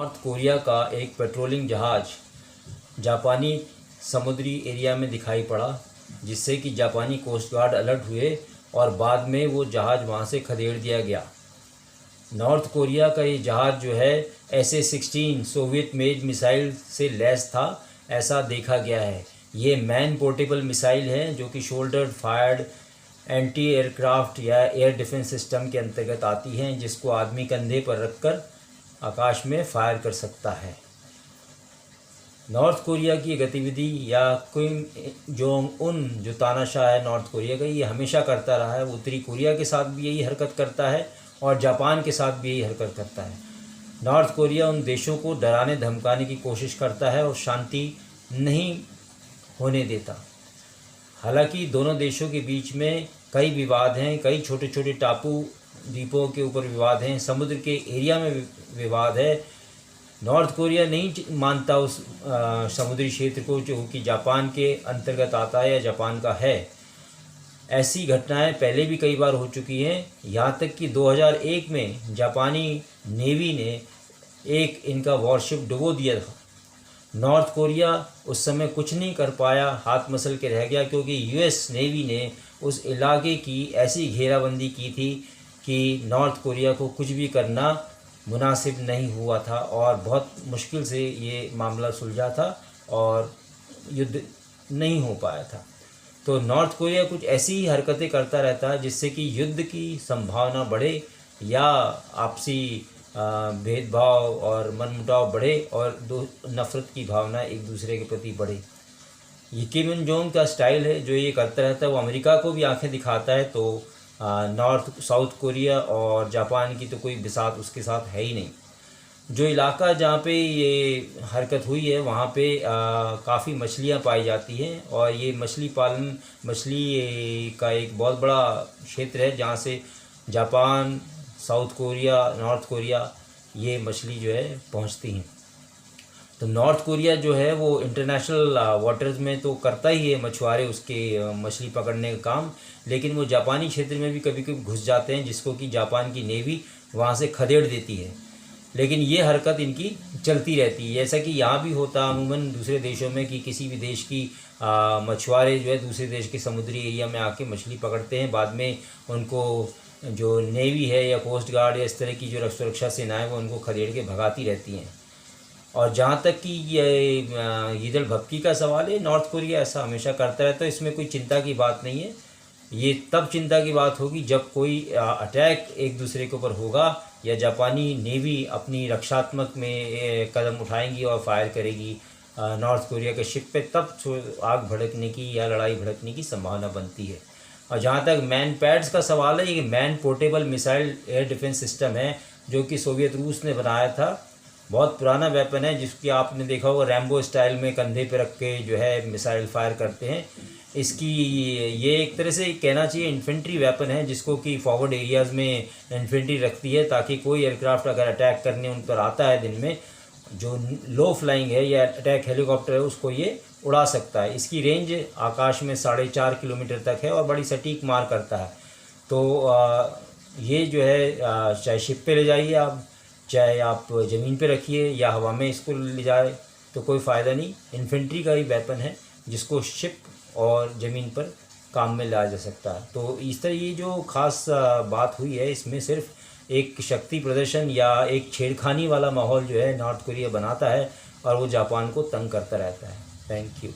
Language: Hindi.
नॉर्थ कोरिया का एक पेट्रोलिंग जहाज़ जापानी समुद्री एरिया में दिखाई पड़ा, जिससे कि जापानी कोस्ट गार्ड अलर्ट हुए और बाद में वो जहाज़ वहाँ से खदेड़ दिया गया। नॉर्थ कोरिया का ये जहाज़ जो है SA-16 सोवियत मेड मिसाइल से लैस था, ऐसा देखा गया है। ये मैन पोर्टेबल मिसाइल है जो कि शोल्डर फायर्ड एंटी एयरक्राफ्ट या एयर डिफेंस सिस्टम के अंतर्गत आती हैं, जिसको आदमी कंधे पर रखकर आकाश में फायर कर सकता है। नॉर्थ कोरिया की गतिविधि या किम जोंग उन जो तानाशाह है नॉर्थ कोरिया का, ये हमेशा करता रहा है। उत्तरी कोरिया के साथ भी यही हरकत करता है और जापान के साथ भी यही हरकत करता है। नॉर्थ कोरिया उन देशों को डराने धमकाने की कोशिश करता है और शांति नहीं होने देता। हालांकि दोनों देशों के बीच में कई विवाद हैं, कई छोटे छोटे टापू द्वीपों के ऊपर विवाद हैं, समुद्र के एरिया में विवाद है। नॉर्थ कोरिया नहीं मानता उस समुद्री क्षेत्र को जो कि जापान के अंतर्गत आता है या जापान का है। ऐसी घटनाएं पहले भी कई बार हो चुकी हैं, यहाँ तक कि 2001 में जापानी नेवी ने एक इनका वॉरशिप डुबो दिया था। नॉर्थ कोरिया उस समय कुछ नहीं कर पाया, हाथ मसल के रह गया, क्योंकि US नेवी ने उस इलाके की ऐसी घेराबंदी की थी कि नॉर्थ कोरिया को कुछ भी करना मुनासिब नहीं हुआ था और बहुत मुश्किल से ये मामला सुलझा था और युद्ध नहीं हो पाया था। तो नॉर्थ कोरिया कुछ ऐसी ही हरकतें करता रहता है जिससे कि युद्ध की संभावना बढ़े या आपसी भेदभाव और मनमुटाव बढ़े और नफ़रत की भावना एक दूसरे के प्रति बढ़े। ये किम जोंग का स्टाइल है जो ये करता रहता है। वो अमेरिका को भी आंखें दिखाता है, तो नॉर्थ साउथ कोरिया और जापान की तो कोई बिसात उसके साथ है ही नहीं। जो इलाका जहाँ पे ये हरकत हुई है वहाँ पे काफ़ी मछलियाँ पाई जाती हैं और ये मछली पालन मछली का एक बहुत बड़ा क्षेत्र है जहाँ से Japan, south Korea, north Korea ये मछली जो है पहुँचती हैं। तो नॉर्थ कोरिया जो है वो इंटरनेशनल वाटर्स में तो करता ही है मछुआरे उसके मछली पकड़ने का काम, लेकिन वो जापानी क्षेत्र में भी कभी कभी घुस जाते हैं, जिसको कि जापान की नेवी वहाँ से खदेड़ देती है। लेकिन ये हरकत इनकी चलती रहती है, जैसा कि यहाँ भी होता अमूमन दूसरे देशों में कि किसी भी देश की मछुआरे जो है दूसरे देश के समुद्री एरिया में आके मछली पकड़ते हैं, बाद में उनको जो नेवी है या कोस्ट गार्ड या इस तरह की जो सुरक्षा सेनाएं वो उनको खदेड़ के भगाती रहती हैं। और जहाँ तक कि ये ईद उल भक्की का सवाल है, नॉर्थ कोरिया ऐसा हमेशा करता रहता है, इसमें कोई चिंता की बात नहीं है। ये तब चिंता की बात होगी जब कोई अटैक एक दूसरे के ऊपर होगा या जापानी नेवी अपनी रक्षात्मक में कदम उठाएंगी और फायर करेगी नॉर्थ कोरिया के शिप पे, तब आग भड़कने की या लड़ाई भड़कने की संभावना बनती है। और जहाँ तक मैन पैड्स का सवाल है, ये man portable missile air defence system है जो कि सोवियत रूस ने बनाया था। बहुत पुराना वेपन है जिसकी आपने देखा होगा रैम्बो स्टाइल में कंधे पे रख के जो है मिसाइल फायर करते हैं। इसकी ये एक तरह से कहना चाहिए इन्फेंट्री वेपन है, जिसको कि फॉरवर्ड एरियाज़ में इन्फेंट्री रखती है ताकि कोई एयरक्राफ्ट अगर अटैक करने उन पर आता है दिन में, जो लो फ्लाइंग है या अटैक हेलीकॉप्टर है उसको ये उड़ा सकता है। इसकी रेंज आकाश में 4.5 किलोमीटर तक है और बड़ी सटीक मार करता है। तो ये जो है चाहे शिप पे ले जाइए आप, चाहे आप ज़मीन पे रखिए या हवा में इसको ले जाए, तो कोई फ़ायदा नहीं। इन्फेंट्री का ही वेपन है जिसको शिप और ज़मीन पर काम में लाया जा सकता है। तो इस तरह ये जो ख़ास बात हुई है, इसमें सिर्फ एक शक्ति प्रदर्शन या एक छेड़खानी वाला माहौल जो है नॉर्थ कोरिया बनाता है और वो जापान को तंग करता रहता है। Thank you.